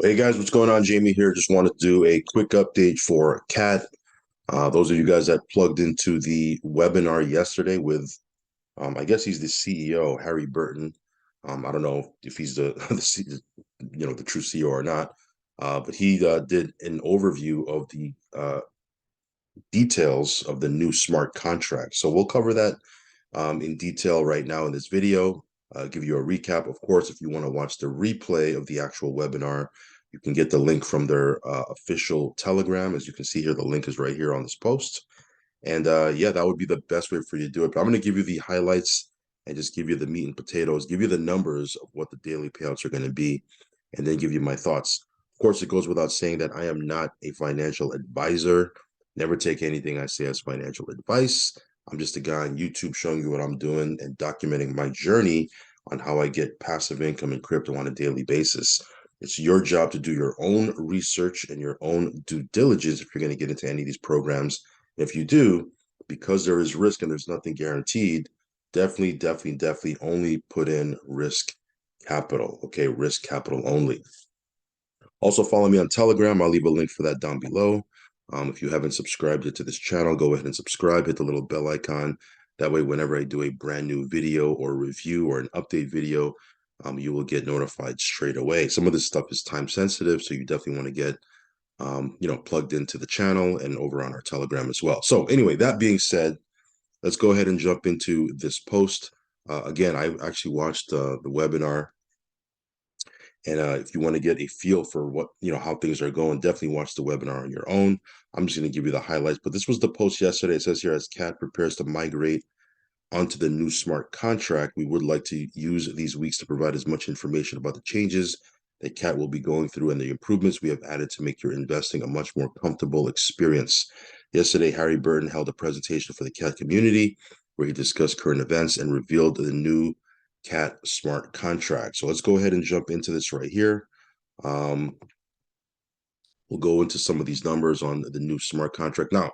Well, hey guys, what's going on? Jamie here. Just wanted to do a quick update for Cat. Those of you guys that plugged into the webinar yesterday with, I guess he's the CEO, Harry Burton. I don't know if he's the true CEO or not, but he did an overview of the details of the new smart contract. So we'll cover that in detail right now in this video. Give you a recap. Of course, if you want to watch the replay of the actual webinar, you can get the link from their official Telegram. As you can see here, the link is right here on this post. And yeah, that would be the best way for you to do it. But I'm going to give you the highlights and just give you the meat and potatoes, give you the numbers of what the daily payouts are going to be, and then give you my thoughts. Of course, it goes without saying that I am not a financial advisor. Never take anything I say as financial advice. I'm just a guy on YouTube showing you what I'm doing and documenting my journey on how I get passive income in crypto on a daily basis. It's your job to do your own research and your own due diligence if you're going to get into any of these programs. If you do, because there is risk and there's nothing guaranteed, definitely only put in risk capital. Okay, risk capital only. Also, follow me on Telegram. I'll leave a link for that down below. If you haven't subscribed yet to this channel, go ahead and subscribe. Hit the little bell icon. That way, whenever I do a brand new video or review or an update video, you will get notified straight away. Some of this stuff is time sensitive, so you definitely want to get plugged into the channel and over on our Telegram as well. So anyway, that being said, let's go ahead and jump into this post. Again, I actually watched the webinar. And if you want to get a feel for what, how things are going, definitely watch the webinar on your own. I'm just going to give you the highlights. But this was the post yesterday. It says here, as CAT prepares to migrate onto the new smart contract, we would like to use these weeks to provide as much information about the changes that CAT will be going through and the improvements we have added to make your investing a much more comfortable experience. Yesterday, Harry Burton held a presentation for the CAT community where he discussed current events and revealed the new CAT smart contract. So let's go ahead and jump into this right here. We'll go into some of these numbers on the new smart contract. Now,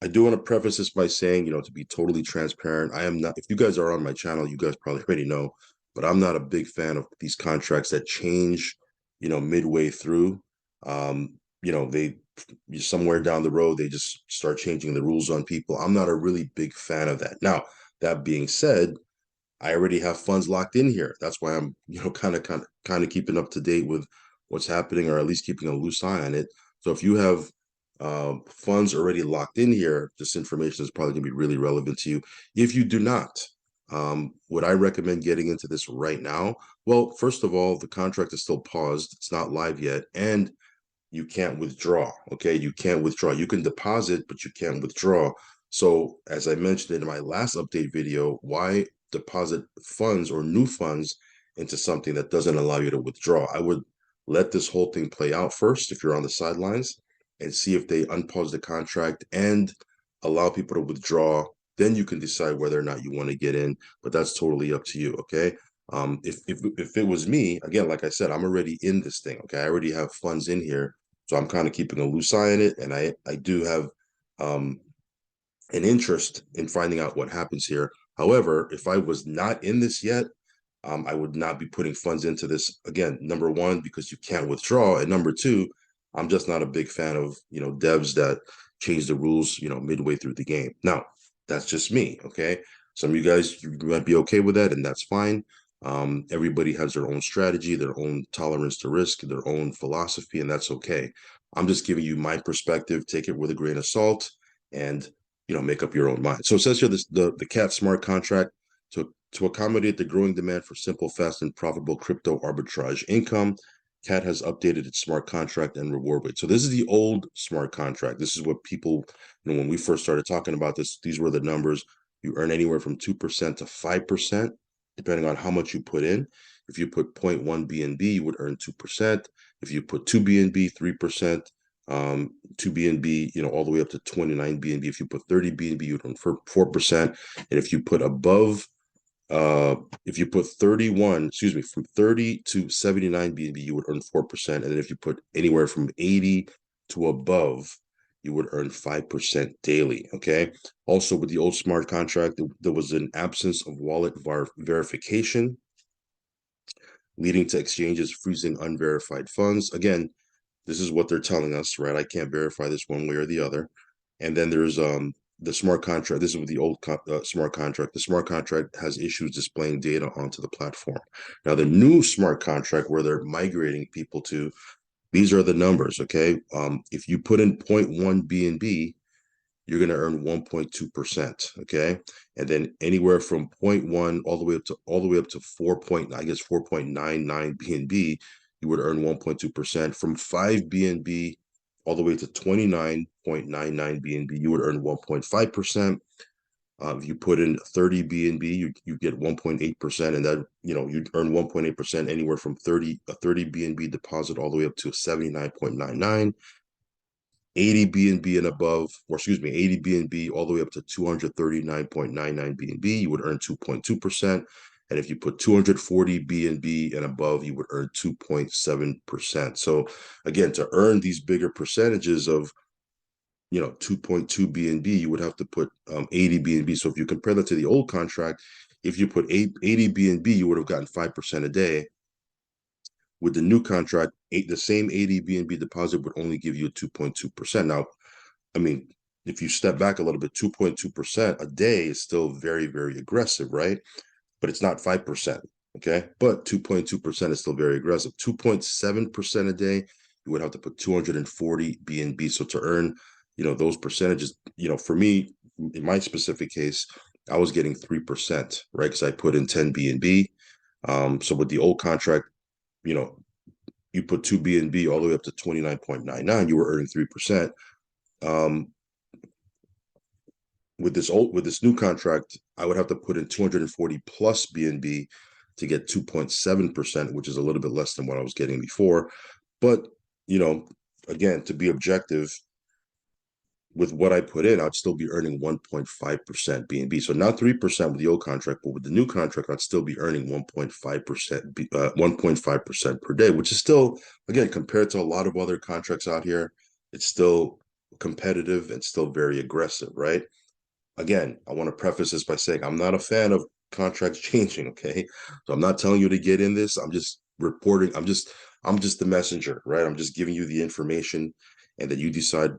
I do want to preface this by saying, to be totally transparent, I am not, if you guys are on my channel, you guys probably already know, but I'm not a big fan of these contracts that change, midway through. They somewhere down the road, they just start changing the rules on people. I'm not a really big fan of that. Now, that being said, I already have funds locked in here. That's why I'm, kind of keeping up to date with what's happening, or at least keeping a loose eye on it. So if you have funds already locked in here, this information is probably going to be really relevant to you. If you do not, would I recommend getting into this right now? Well, first of all, the contract is still paused. It's not live yet. And you can't withdraw. Okay. You can't withdraw. You can deposit, but you can't withdraw. So as I mentioned in my last update video, why deposit funds or new funds into something that doesn't allow you to withdraw? I would let this whole thing play out first if you're on the sidelines and see if they unpause the contract and allow people to withdraw. Then you can decide whether or not you want to get in, but that's totally up to you. Okay. If it was me, again, like I said, I'm already in this thing. Okay. I already have funds in here. So I'm kind of keeping a loose eye on it. And I do have an interest in finding out what happens here. However, if I was not in this yet, I would not be putting funds into this. Again, number one, because you can't withdraw. And number two, I'm just not a big fan of, devs that change the rules, midway through the game. Now, that's just me. Okay. Some of you guys, you might be okay with that, and that's fine. Everybody has their own strategy, their own tolerance to risk, their own philosophy, and that's okay. I'm just giving you my perspective. Take it with a grain of salt and, make up your own mind. So it says here, the CAT smart contract to accommodate the growing demand for simple, fast, and profitable crypto arbitrage income. CAT has updated its smart contract and reward rate. So this is the old smart contract. This is what people, when we first started talking about this, these were the numbers. You earn anywhere from 2% to 5%, depending on how much you put in. If you put 0.1 BNB, you would earn 2%. If you put 2 BNB, 3%. 2 BNB, all the way up to 29 BNB. If you put 30 BNB, you'd earn 4%. And if you put above, if you put 31, from 30 to 79 BNB, you would earn 4%. And then if you put anywhere from 80 to above, you would earn 5% daily. Okay. Also, with the old smart contract, there was an absence of wallet verification. leading to exchanges freezing unverified funds. Again, this is what they're telling us, right? I can't verify this one way or the other. And then there's the smart contract. This is with the old smart contract. The smart contract has issues displaying data onto the platform. Now, the new smart contract, where they're migrating people to, these are the numbers, okay? If you put in zero point 0.1 BNB, you're going to earn 1.2%, okay? And then anywhere from 0.1 all the way up to 4.99 BNB, you would earn 1.2%. From 5 BNB all the way to 29.99 BNB, you would earn 1.5%. If you put in 30 BNB, you get 1.8%, and that, you earn 1.8% anywhere from 30 BNB deposit all the way up to 79.99. 80 BNB and above, or excuse me, 80 BNB all the way up to 239.99 BNB, you would earn 2.2%. And if you put 240 BNB and above, you would earn 2.7%. So again, to earn these bigger percentages of 2.2 BNB, you would have to put 80 BNB. So if you compare that to the old contract, if you put 80 BNB, you would have gotten 5% a day. With the new contract, the same 80 BNB deposit would only give you 2.2%. Now, I mean, if you step back a little bit, 2.2% a day is still very, very aggressive, right? But it's not 5%, okay? But 2.2% is still very aggressive. 2.7% a day, you would have to put 240 BNB. So to earn, those percentages, for me, in my specific case, I was getting 3%, right? Because I put in 10 BNB. So with the old contract, you put 2 BNB all the way up to 29.99, you were earning 3%. With this new contract, I would have to put in 240 plus BNB to get 2.7%, which is a little bit less than what I was getting before. But, again, to be objective, with what I put in, I'd still be earning 1.5% BNB. So not 3% with the old contract, but with the new contract, I'd still be earning 1.5% per day, which is still, again, compared to a lot of other contracts out here, it's still competitive and still very aggressive, right? Again, I want to preface this by saying I'm not a fan of contracts changing, okay? So I'm not telling you to get in this. I'm just reporting. I'm just the messenger, right? I'm just giving you the information, and then you decide,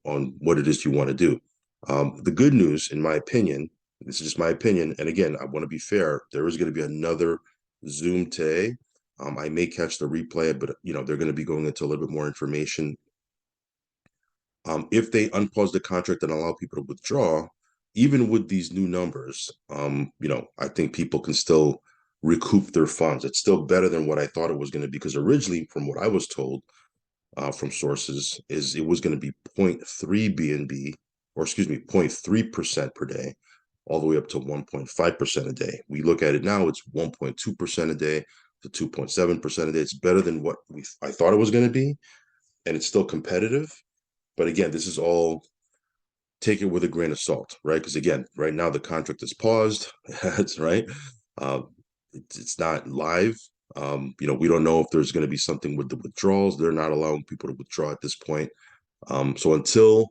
on what it is you want to do. The good news, in my opinion, this is just my opinion, and again, I want to be fair. There is going to be another Zoom today. I may catch the replay, but they're going to be going into a little bit more information. If they unpause the contract and allow people to withdraw, even with these new numbers, I think people can still recoup their funds. It's still better than what I thought it was going to be, because originally, from what I was told from sources, is it was going to be 0.3 BNB, or excuse me, 0.3% per day, all the way up to 1.5% a day. We look at it now, it's 1.2% a day to 2.7% a day. It's better than what I thought it was going to be, and it's still competitive. But again, this is all, take it with a grain of salt, right? Because again, right now the contract is paused. That's right. It's not live. We don't know if there's going to be something with the withdrawals. They're not allowing people to withdraw at this point. So until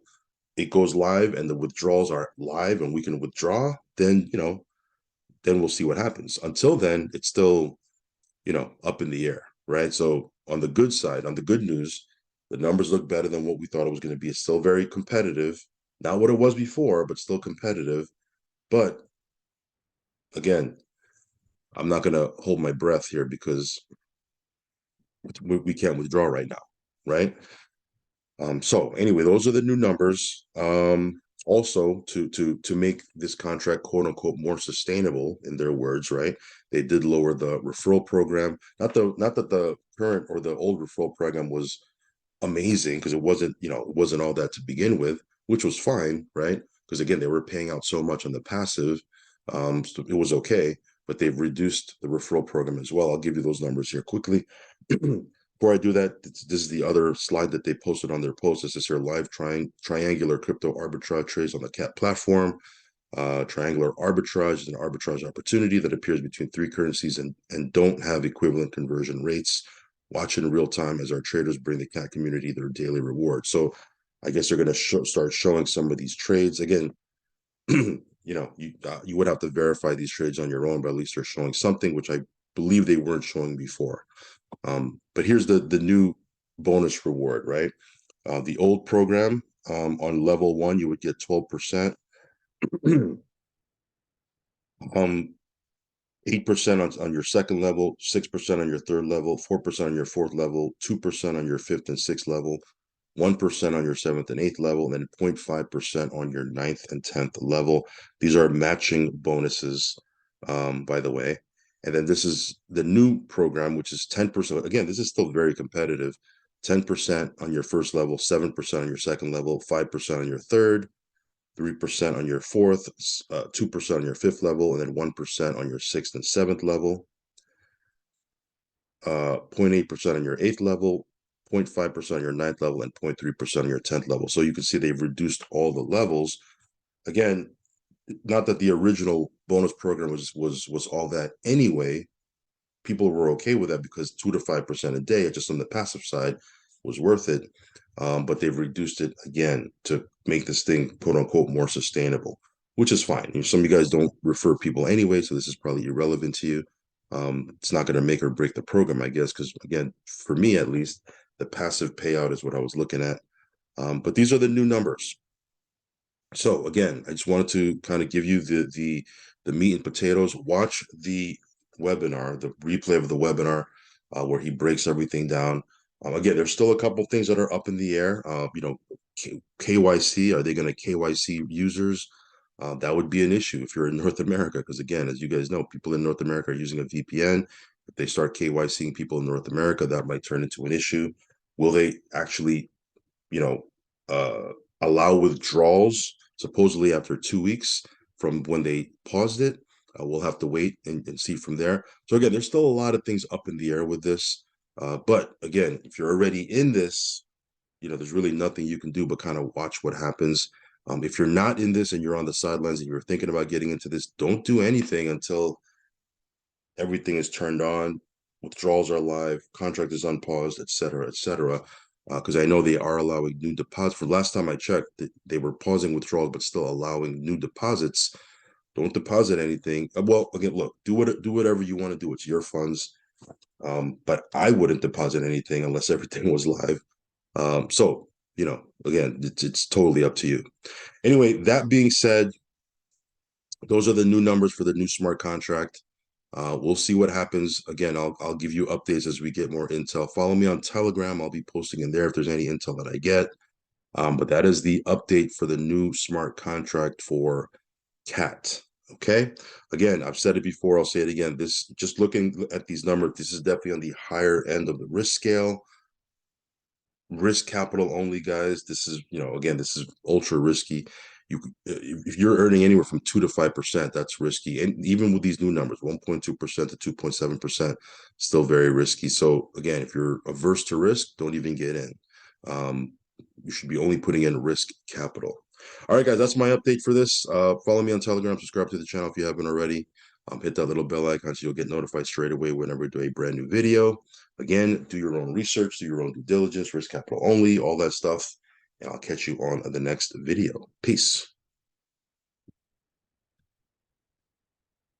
it goes live and the withdrawals are live and we can withdraw, then then we'll see what happens. Until then, it's still up in the air, right? So on the good side, on the good news, the numbers look better than what we thought it was going to be. It's still very competitive. Not what it was before, but still competitive. But again, I'm not going to hold my breath here, because we can't withdraw right now, right? So anyway, those are the new numbers. Also, to make this contract, quote unquote, more sustainable, in their words, right? They did lower the referral program. Not that the current or the old referral program was amazing, because it wasn't all that to begin with, which was fine, right? Because again, they were paying out so much on the passive, so it was okay. But they've reduced the referral program as well. I'll give you those numbers here quickly. Before I do that, this is the other slide that they posted on their post. This is their live triangular crypto arbitrage trades on the CAT platform. Triangular arbitrage is an arbitrage opportunity that appears between three currencies and don't have equivalent conversion rates. Watch in real time as our traders bring the CAT community their daily reward. So I guess they're going to start showing some of these trades. Again, you would have to verify these trades on your own, but at least they're showing something, which I believe they weren't showing before. But here's the new bonus reward, right? The old program, on level 1, you would get 12%. 8% on your second level, 6% on your third level, 4% on your fourth level, 2% on your fifth and sixth level, 1% on your seventh and eighth level, and then 0.5% on your ninth and 10th level. These are matching bonuses, by the way. And then this is the new program, which is 10%. Again, this is still very competitive. 10% on your first level, 7% on your second level, 5% on your third, 3% on your fourth, 2% on your fifth level, and then 1% on your sixth and seventh level, 0.8% on your eighth level, 0.5% on your ninth level, and 0.3% on your 10th level. So you can see they've reduced all the levels. Again, not that the original bonus program was all that anyway. People were okay with that because 2 to 5% a day, just on the passive side, was worth it. But they've reduced it again to make this thing, quote unquote, more sustainable, which is fine. Some of you guys don't refer people anyway, so this is probably irrelevant to you. It's not going to make or break the program, I guess, because again, for me at least, the passive payout is what I was looking at. But these are the new numbers. So again, I just wanted to kind of give you the meat and potatoes. Watch the webinar, the replay of the webinar, where he breaks everything down. Again, there's still a couple things that are up in the air. KYC, are they going to KYC users? That would be an issue if you're in North America, because again, as you guys know, people in North America are using a VPN. If they start KYCing people in North America, that might turn into an issue. Will they actually, allow withdrawals supposedly after 2 weeks from when they paused it? We'll have to wait and see from there. So again, there's still a lot of things up in the air with this. But again, if you're already in this, there's really nothing you can do but kind of watch what happens. If you're not in this and you're on the sidelines and you're thinking about getting into this, don't do anything until everything is turned on, withdrawals are live, contract is unpaused, et cetera, et cetera. Because I know they are allowing new deposits. For last time I checked, they were pausing withdrawals, but still allowing new deposits. Don't deposit anything. Well, again, look, do whatever you want to do. It's your funds. But I wouldn't deposit anything unless everything was live. So, again, it's totally up to you. Anyway, that being said, those are the new numbers for the new smart contract. We'll see what happens. Again, I'll give you updates as we get more intel. Follow me on Telegram. I'll be posting in there if there's any intel that I get. But that is the update for the new smart contract for CAT. Okay. Again, I've said it before. I'll say it again. This, just looking at these numbers, this is definitely on the higher end of the risk scale. Risk capital only, guys. This is, again, this is ultra risky. If you're earning anywhere from 2 to 5%, that's risky. And even with these new numbers, 1.2% to 2.7%, still very risky. So again, if you're averse to risk, don't even get in. You should be only putting in risk capital. All right, guys, that's my update for this. Follow me on Telegram, subscribe to the channel if you haven't already. Hit that little bell icon so you'll get notified straight away whenever we do a brand new video. Again, do your own research, do your own due diligence, risk capital only, all that stuff. And I'll catch you on the next video. Peace.